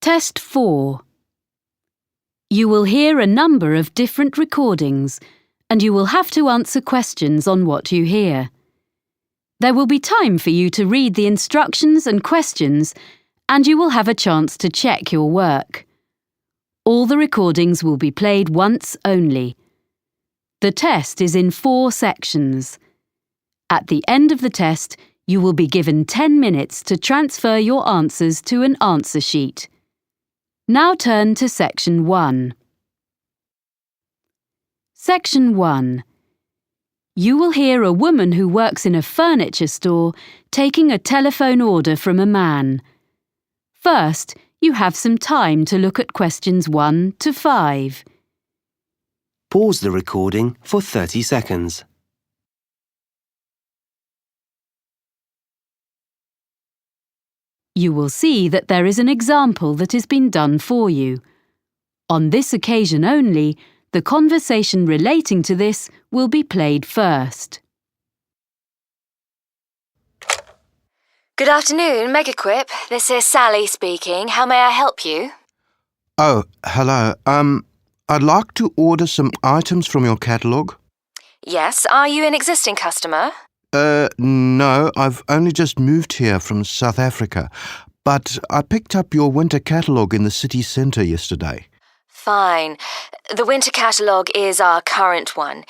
Test 4. You will hear a number of different recordings, and you will have to answer questions on what you hear. There will be time for you to read the instructions and questions, and you will have a chance to check your work. All the recordings will be played once only. The test is in 4 sections. At the end of the test, you will be given 10 minutes to transfer your answers to an answer sheet. Now turn to Section 1. Section 1. You will hear a woman who works in a furniture store taking a telephone order from a man. First, you have some time to look at questions 1 to 5. Pause the recording for 30 seconds. You will see that there is an example that has been done for you. On this occasion only, the conversation relating to this will be played first. Good afternoon, Megaquip. This is Sally speaking. How may I help you? Oh, hello. I'd like to order some items from your catalogue. Yes, are you an existing customer? No, I've only just moved here from South Africa, but I picked up your winter catalogue in the city centre yesterday. Fine. The winter catalogue is our current one.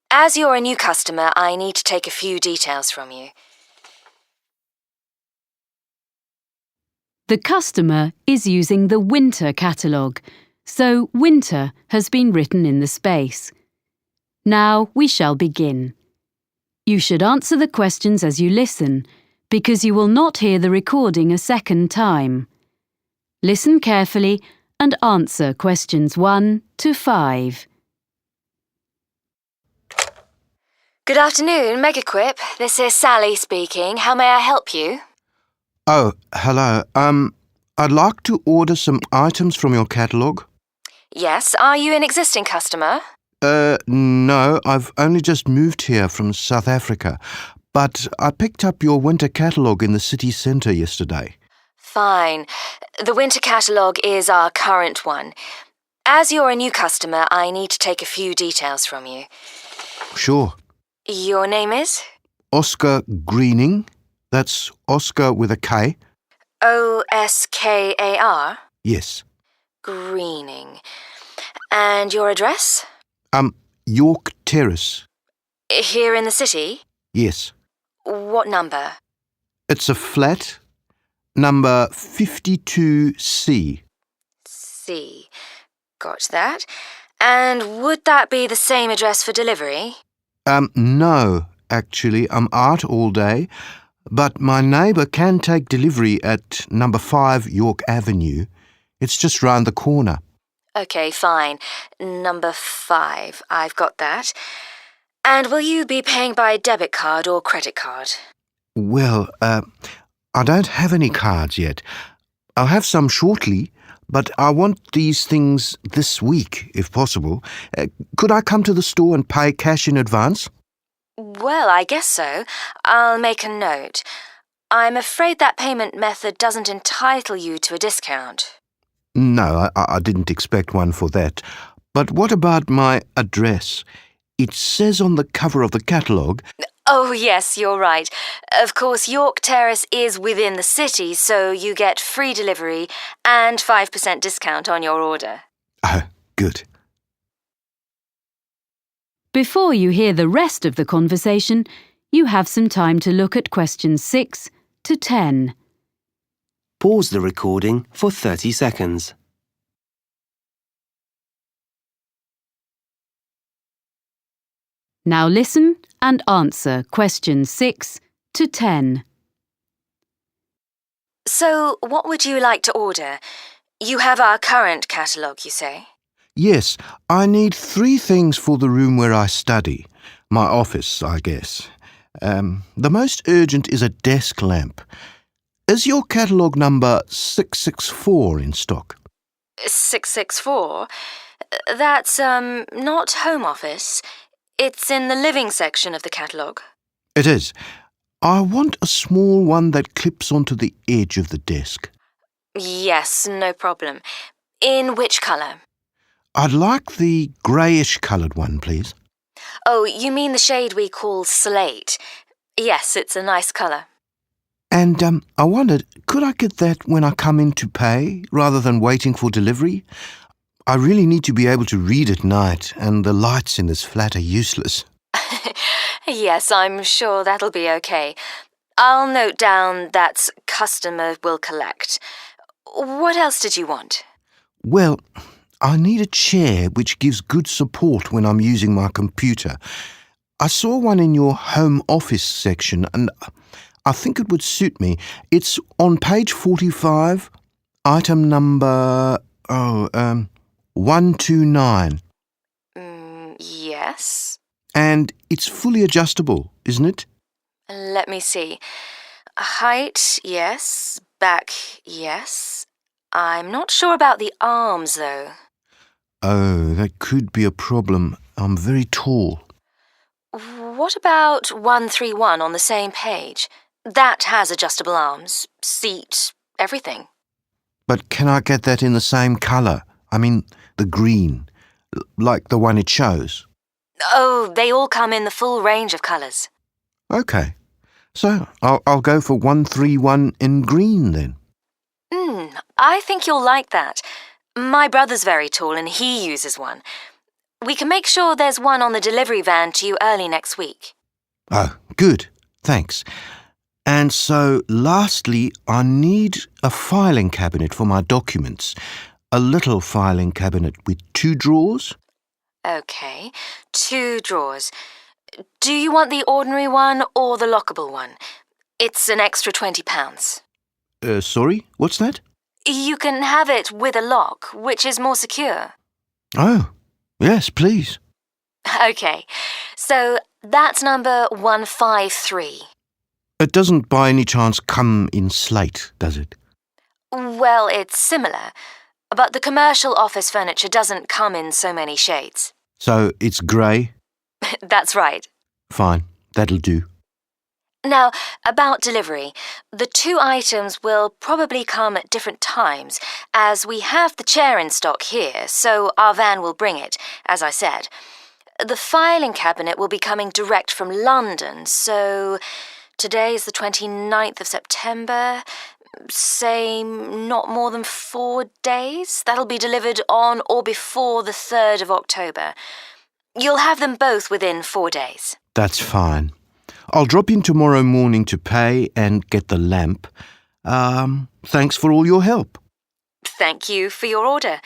As you're a new customer, I need to take a few details from you. The customer is using the winter catalogue, so winter has been written in the space. Now we shall begin. You should answer the questions as you listen, because you will not hear the recording a second time. Listen carefully and answer questions 1 to 5. Good afternoon, Megaquip. This is Sally speaking. How may I help you? Oh, hello. I'd like to order some items from your catalogue. Yes, are you an existing customer? No, I've only just moved here from South Africa, but I picked up your winter catalogue in the city centre yesterday. Fine. The winter catalogue is our current one. As you're a new customer, I need to take a few details from you. Sure. Your name is? Oscar Greening. That's Oscar with a K. Oskar? Yes. Greening. And your address? York Terrace. Here in the city? Yes. What number? It's a flat, number 52C. C. Got that. And would that be the same address for delivery? No, actually, I'm out all day, but my neighbour can take delivery at number 5 York Avenue. It's just round the corner. OK, fine. Number 5. I've got that. And will you be paying by debit card or credit card? Well, I don't have any cards yet. I'll have some shortly, but I want these things this week, if possible. Could I come to the store and pay cash in advance? Well, I guess so. I'll make a note. I'm afraid that payment method doesn't entitle you to a discount. No, I didn't expect one for that. But what about my address? It says on the cover of the catalogue... Oh, yes, you're right. Of course, York Terrace is within the city, so you get free delivery and 5% discount on your order. Oh, good. Before you hear the rest of the conversation, you have some time to look at questions 6 to 10. Pause the recording for 30 seconds. Now listen and answer questions 6 to 10. So, what would you like to order? You have our current catalogue, you say? Yes, I need 3 things for the room where I study. My office, I guess. The most urgent is a desk lamp. Is your catalogue number 664 in stock? 664? That's, not home office. It's in the living section of the catalogue. It is. I want a small one that clips onto the edge of the desk. Yes, no problem. In which colour? I'd like the greyish-coloured one, please. Oh, you mean the shade we call slate? Yes, it's a nice colour. And I wondered, could I get that when I come in to pay, rather than waiting for delivery? I really need to be able to read at night, and the lights in this flat are useless. Yes, I'm sure that'll be okay. I'll note down that customer will collect. What else did you want? Well, I need a chair which gives good support when I'm using my computer. I saw one in your home office section, and I think it would suit me. It's on page 45, item number 129. Yes? And it's fully adjustable, isn't it? Let me see. Height, yes. Back, yes. I'm not sure about the arms, though. Oh, that could be a problem. I'm very tall. What about 131 on the same page? That has adjustable arms, seat, everything. But can I get that in the same colour? I mean, the green, like the one it shows. Oh, they all come in the full range of colours. OK. So I'll go for 131 in green then. I think you'll like that. My brother's very tall and he uses one. We can make sure there's one on the delivery van to you early next week. Oh, good. Thanks. And so, lastly, I need a filing cabinet for my documents. A little filing cabinet with 2 drawers. OK, 2 drawers. Do you want the ordinary one or the lockable one? It's an extra £20. Sorry, what's that? You can have it with a lock, which is more secure. Oh, yes, please. OK, so that's number 153. It doesn't by any chance come in slate, does it? Well, it's similar, but the commercial office furniture doesn't come in so many shades. So it's grey? That's right. Fine, that'll do. Now, about delivery, the 2 items will probably come at different times, as we have the chair in stock here, so our van will bring it, as I said. The filing cabinet will be coming direct from London, so today is the 29th of September. Say not more than 4 days. That'll be delivered on or before the 3rd of October. You'll have them both within 4 days. That's fine. I'll drop in tomorrow morning to pay and get the lamp. Thanks for all your help. Thank you for your order.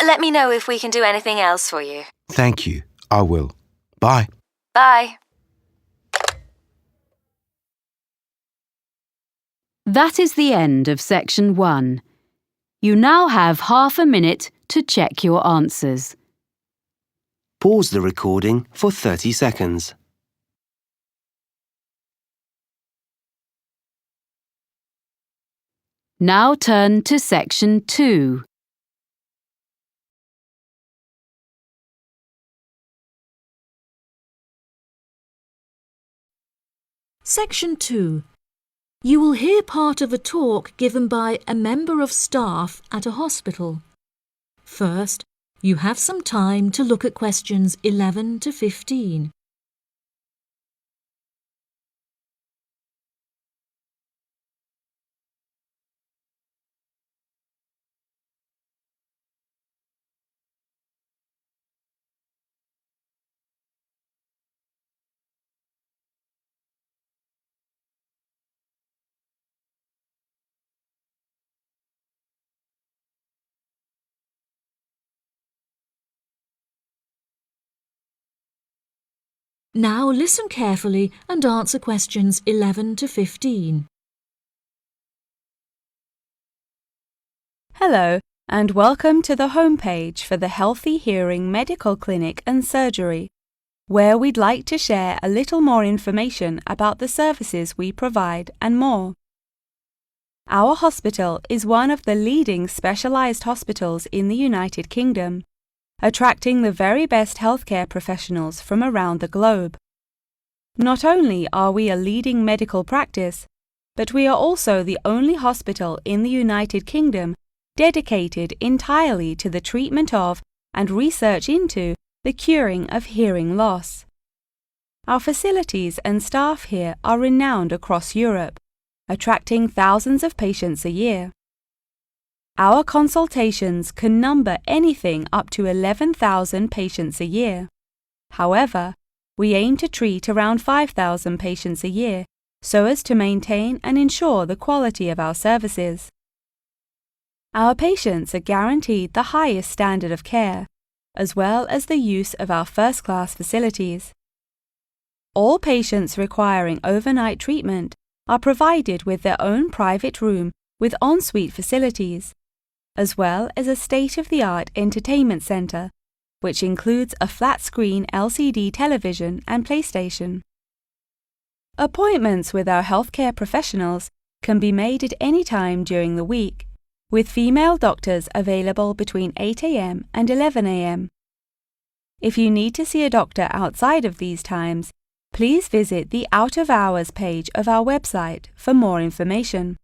Let me know if we can do anything else for you. Thank you. I will. Bye. Bye. That is the end of section 1. You now have half a minute to check your answers. Pause the recording for 30 seconds. Now turn to section 2. Section 2. You will hear part of a talk given by a member of staff at a hospital. First, you have some time to look at questions 11 to 15. Now listen carefully and answer questions 11 to 15. Hello, and welcome to the homepage for the Healthy Hearing Medical Clinic and Surgery, where we'd like to share a little more information about the services we provide and more. Our hospital is one of the leading specialised hospitals in the United Kingdom, attracting the very best healthcare professionals from around the globe. Not only are we a leading medical practice, but we are also the only hospital in the United Kingdom dedicated entirely to the treatment of and research into the curing of hearing loss. Our facilities and staff here are renowned across Europe, attracting thousands of patients a year. Our consultations can number anything up to 11,000 patients a year. However, we aim to treat around 5,000 patients a year so as to maintain and ensure the quality of our services. Our patients are guaranteed the highest standard of care, as well as the use of our first-class facilities. All patients requiring overnight treatment are provided with their own private room with ensuite facilities, as well as a state-of-the-art entertainment centre, which includes a flat-screen LCD television and PlayStation. Appointments with our healthcare professionals can be made at any time during the week, with female doctors available between 8 a.m. and 11 a.m. If you need to see a doctor outside of these times, please visit the Out of Hours page of our website for more information.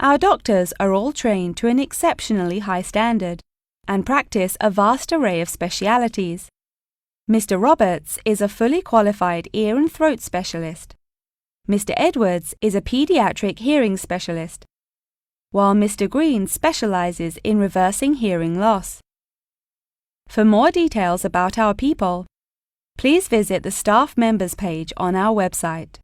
Our doctors are all trained to an exceptionally high standard and practice a vast array of specialities. Mr. Roberts is a fully qualified ear and throat specialist. Mr. Edwards is a pediatric hearing specialist, while Mr. Green specializes in reversing hearing loss. For more details about our people, please visit the staff members page on our website.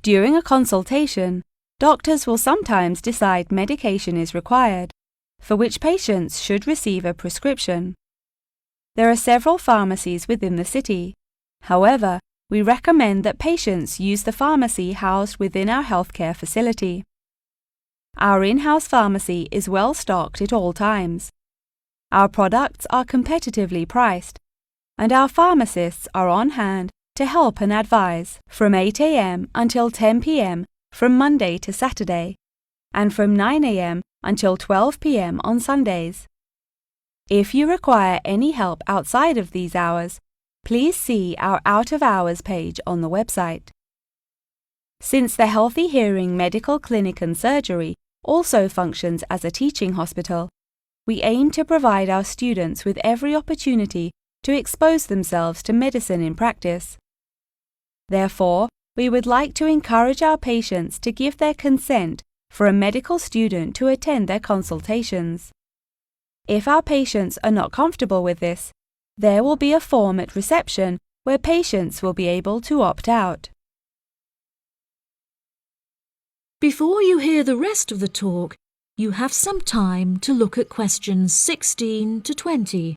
During a consultation, doctors will sometimes decide medication is required, for which patients should receive a prescription. There are several pharmacies within the city. However, we recommend that patients use the pharmacy housed within our healthcare facility. Our in-house pharmacy is well stocked at all times. Our products are competitively priced, and our pharmacists are on hand to help and advise from 8 a.m. until 10 p.m. from Monday to Saturday, and from 9 a.m. until 12 p.m. on Sundays. If you require any help outside of these hours, please see our Out of Hours page on the website. Since the Healthy Hearing Medical Clinic and Surgery also functions as a teaching hospital, we aim to provide our students with every opportunity to expose themselves to medicine in practice. Therefore, we would like to encourage our patients to give their consent for a medical student to attend their consultations. If our patients are not comfortable with this, there will be a form at reception where patients will be able to opt out. Before you hear the rest of the talk, you have some time to look at questions 16 to 20.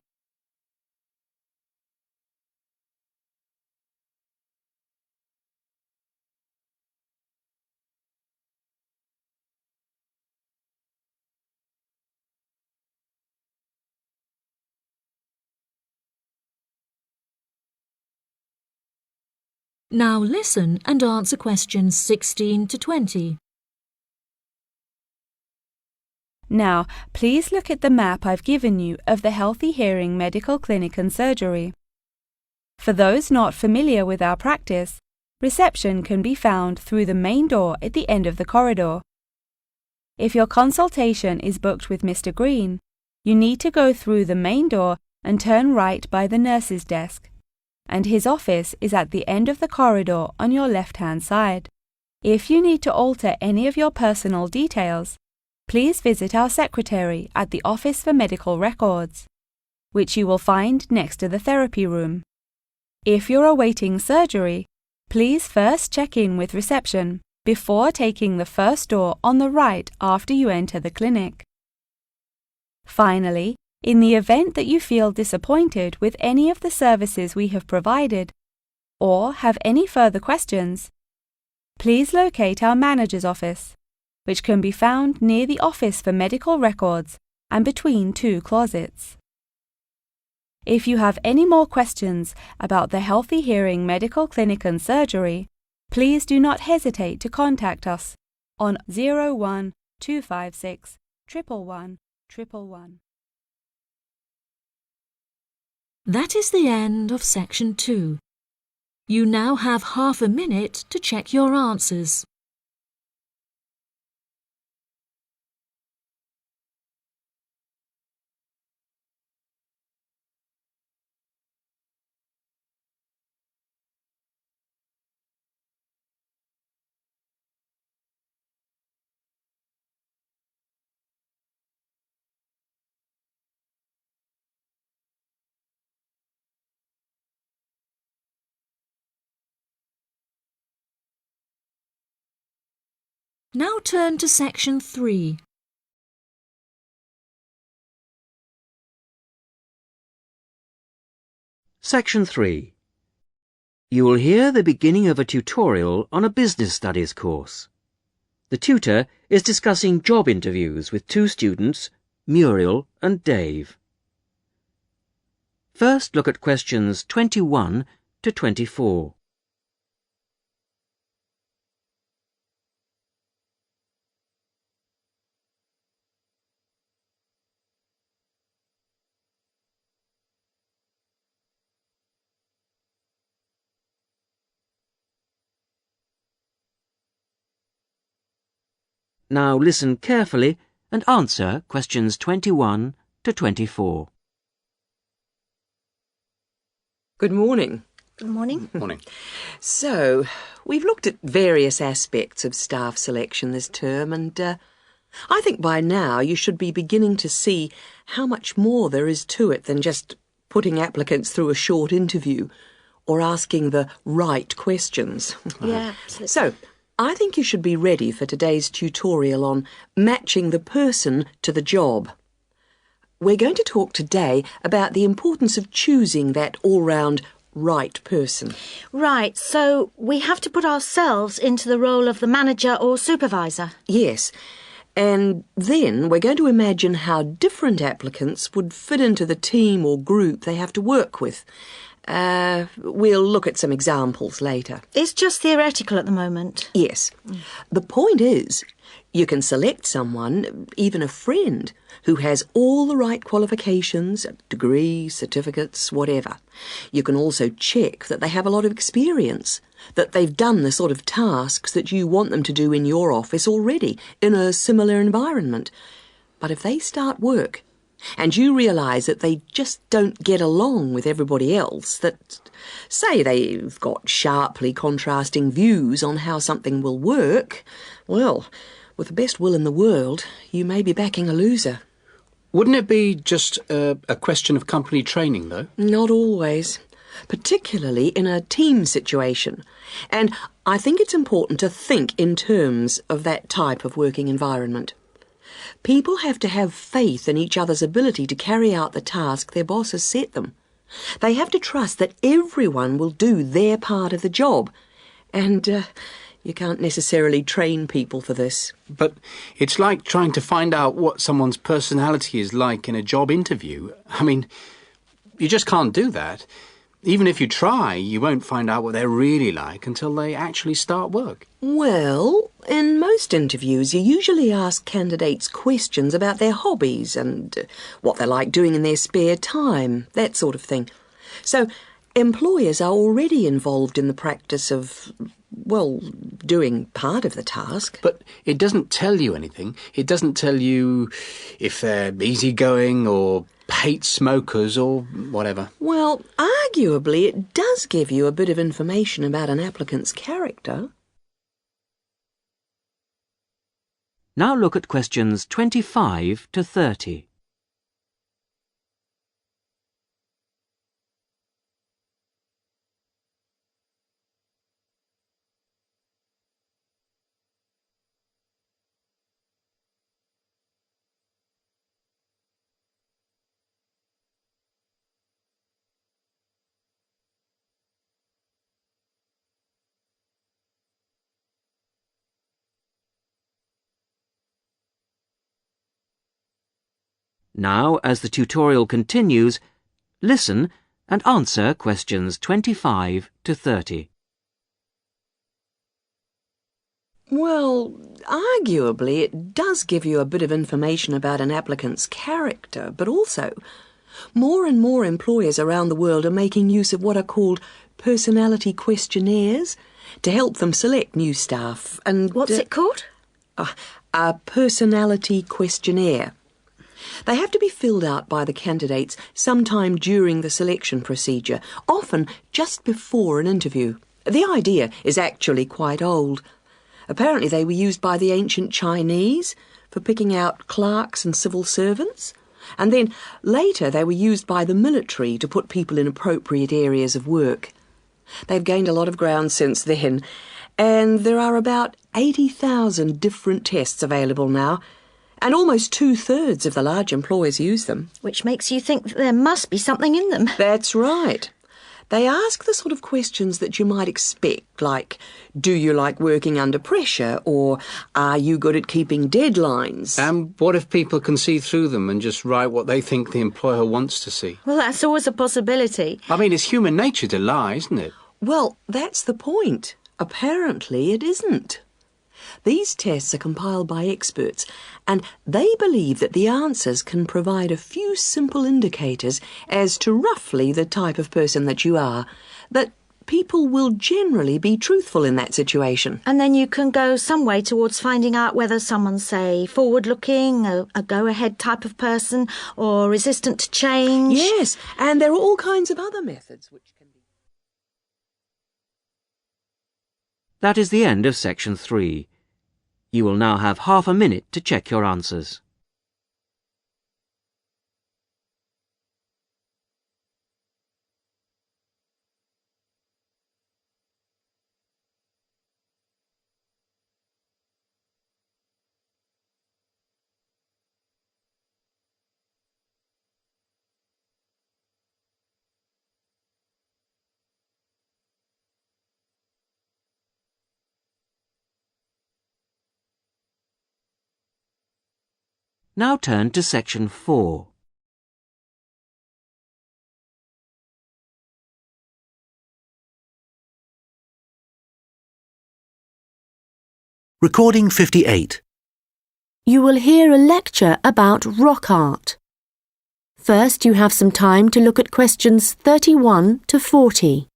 Now listen and answer questions 16 to 20. Now, please look at the map I've given you of the Healthy Hearing Medical Clinic and Surgery. For those not familiar with our practice, reception can be found through the main door at the end of the corridor. If your consultation is booked with Mr. Green, you need to go through the main door and turn right by the nurse's desk, and his office is at the end of the corridor on your left-hand side. If you need to alter any of your personal details, please visit our secretary at the Office for Medical Records, which you will find next to the therapy room. If you're awaiting surgery, please first check in with reception before taking the first door on the right after you enter the clinic. Finally, in the event that you feel disappointed with any of the services we have provided, or have any further questions, please locate our manager's office, which can be found near the Office for Medical Records and between two closets. If you have any more questions about the Healthy Hearing Medical Clinic and Surgery, please do not hesitate to contact us on 01 256 111 111. That is the end of section 2. You now have half a minute to check your answers. Now turn to section 3. Section 3. You will hear the beginning of a tutorial on a business studies course. The tutor is discussing job interviews with two students, Muriel and Dave. First, look at questions 21 to 24. Now listen carefully and answer questions 21 to 24. Good morning. Good morning. Morning. So, we've looked at various aspects of staff selection this term, and I think by now you should be beginning to see how much more there is to it than just putting applicants through a short interview or asking the right questions. Yeah, absolutely. So, I think you should be ready for today's tutorial on matching the person to the job. We're going to talk today about the importance of choosing that all-round right person. Right, so we have to put ourselves into the role of the manager or supervisor. Yes, and then we're going to imagine how different applicants would fit into the team or group they have to work with. We'll look at some examples later. It's just theoretical at the moment. Yes. The point is, you can select someone, even a friend, who has all the right qualifications, degrees, certificates, whatever. You can also check that they have a lot of experience, that they've done the sort of tasks that you want them to do in your office already, in a similar environment. But if they start work, and you realise that they just don't get along with everybody else, that, say, they've got sharply contrasting views on how something will work, well, with the best will in the world, you may be backing a loser. Wouldn't it be just a question of company training, though? Not always, particularly in a team situation. And I think it's important to think in terms of that type of working environment. People have to have faith in each other's ability to carry out the task their boss has set them. They have to trust that everyone will do their part of the job. And you can't necessarily train people for this. But it's like trying to find out what someone's personality is like in a job interview. I mean, you just can't do that. Even if you try, you won't find out what they're really like until they actually start work. Well, in most interviews, you usually ask candidates questions about their hobbies and what they like doing in their spare time, that sort of thing. So, employers are already involved in the practice of, well, doing part of the task. But it doesn't tell you anything. It doesn't tell you if they're easygoing or hate smokers or whatever. Well, arguably, it does give you a bit of information about an applicant's character. Now look at questions 25 to 30. Now, as the tutorial continues, listen and answer questions 25 to 30. Well, arguably, it does give you a bit of information about an applicant's character, but also, more and more employers around the world are making use of what are called personality questionnaires to help them select new staff. And What's it called? A personality questionnaire. They have to be filled out by the candidates sometime during the selection procedure, often just before an interview. The idea is actually quite old. Apparently they were used by the ancient Chinese for picking out clerks and civil servants, and then later they were used by the military to put people in appropriate areas of work. They've gained a lot of ground since then, and there are about 80,000 different tests available now, and almost 2/3 of the large employers use them. Which makes you think that there must be something in them. That's right. They ask the sort of questions that you might expect, like, do you like working under pressure, or are you good at keeping deadlines? And what if people can see through them and just write what they think the employer wants to see? Well, that's always a possibility. I mean, it's human nature to lie, isn't it? Well, that's the point. Apparently it isn't. These tests are compiled by experts, and they believe that the answers can provide a few simple indicators as to roughly the type of person that you are, that people will generally be truthful in that situation. And then you can go some way towards finding out whether someone's, say, forward-looking, a go-ahead type of person, or resistant to change. Yes, and there are all kinds of other methods which can be... That is the end of section 3. You will now have half a minute to check your answers. Now turn to section 4. Recording 58. You will hear a lecture about rock art. First, you have some time to look at questions 31 to 40.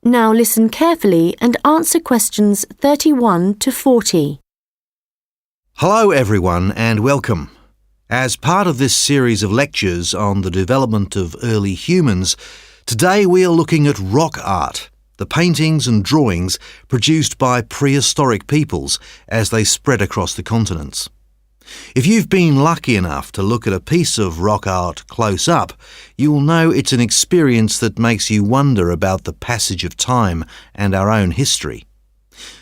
Now listen carefully and answer questions 31 to 40. Hello everyone and welcome. As part of this series of lectures on the development of early humans, today we are looking at rock art, the paintings and drawings produced by prehistoric peoples as they spread across the continents. If you've been lucky enough to look at a piece of rock art close up, you will know it's an experience that makes you wonder about the passage of time and our own history.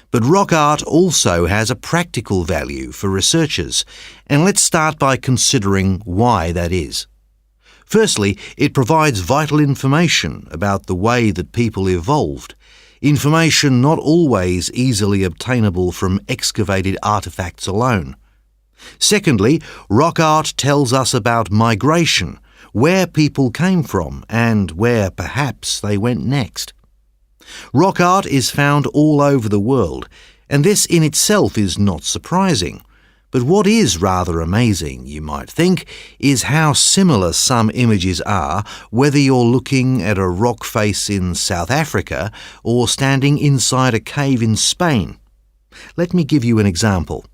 But rock art also has a practical value for researchers, and let's start by considering why that is. Firstly, it provides vital information about the way that people evolved, information not always easily obtainable from excavated artefacts alone. Secondly, rock art tells us about migration, where people came from and where perhaps they went next. Rock art is found all over the world, and this in itself is not surprising. But what is rather amazing, you might think, is how similar some images are, whether you're looking at a rock face in South Africa or standing inside a cave in Spain. Let me give you an example.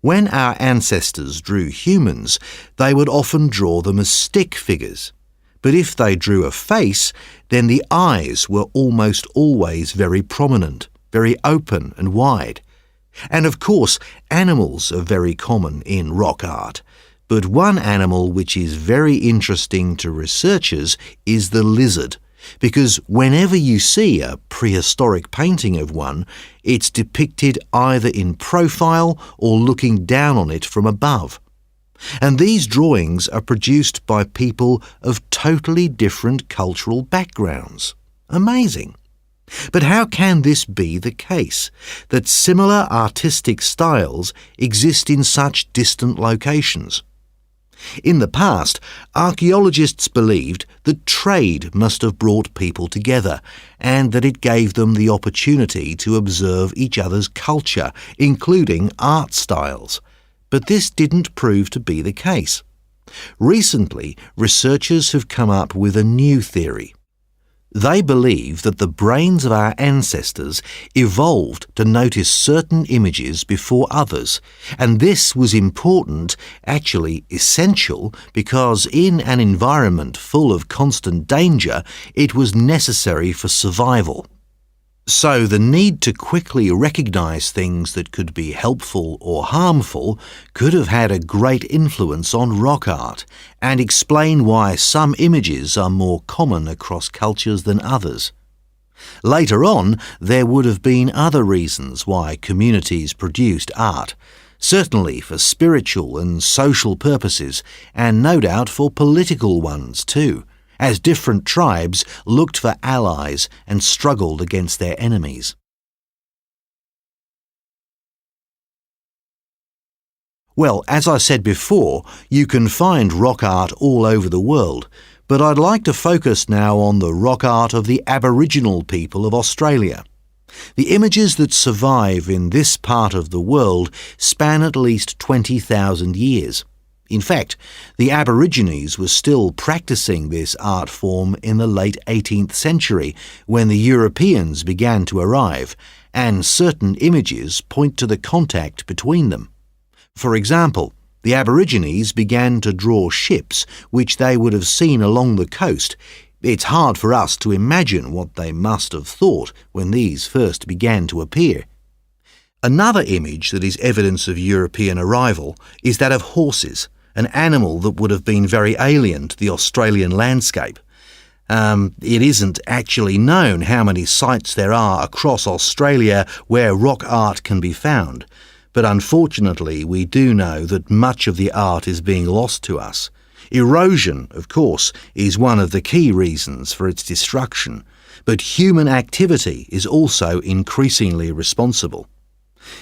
When our ancestors drew humans, they would often draw them as stick figures. But if they drew a face, then the eyes were almost always very prominent, very open and wide. And of course, animals are very common in rock art. But one animal which is very interesting to researchers is the lizard, because whenever you see a prehistoric painting of one, it's depicted either in profile or looking down on it from above. And these drawings are produced by people of totally different cultural backgrounds. Amazing. But how can this be the case, that similar artistic styles exist in such distant locations? In the past, archaeologists believed that trade must have brought people together, and that it gave them the opportunity to observe each other's culture, including art styles. But this didn't prove to be the case. Recently, researchers have come up with a new theory. They believe that the brains of our ancestors evolved to notice certain images before others, and this was important, actually essential, because in an environment full of constant danger, it was necessary for survival. So the need to quickly recognise things that could be helpful or harmful could have had a great influence on rock art and explain why some images are more common across cultures than others. Later on, there would have been other reasons why communities produced art, certainly for spiritual and social purposes, and no doubt for political ones too, as different tribes looked for allies and struggled against their enemies. Well, as I said before, you can find rock art all over the world, but I'd like to focus now on the rock art of the Aboriginal people of Australia. The images that survive in this part of the world span at least 20,000 years. In fact, the Aborigines were still practicing this art form in the late 18th century when the Europeans began to arrive, and certain images point to the contact between them. For example, the Aborigines began to draw ships which they would have seen along the coast. It's hard for us to imagine what they must have thought when these first began to appear. Another image that is evidence of European arrival is that of horses, an animal that would have been very alien to the Australian landscape. It isn't actually known how many sites there are across Australia where rock art can be found, but unfortunately we do know that much of the art is being lost to us. Erosion, of course, is one of the key reasons for its destruction, but human activity is also increasingly responsible.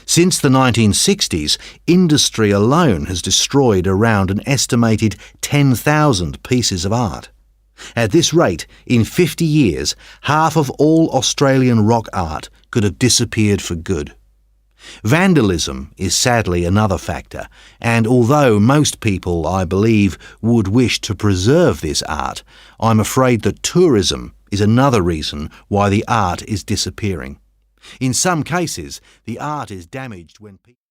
Since the 1960s, industry alone has destroyed around an estimated 10,000 pieces of art. At this rate, in 50 years, half of all Australian rock art could have disappeared for good. Vandalism is sadly another factor, and although most people, I believe, would wish to preserve this art, I'm afraid that tourism is another reason why the art is disappearing. In some cases, the art is damaged when people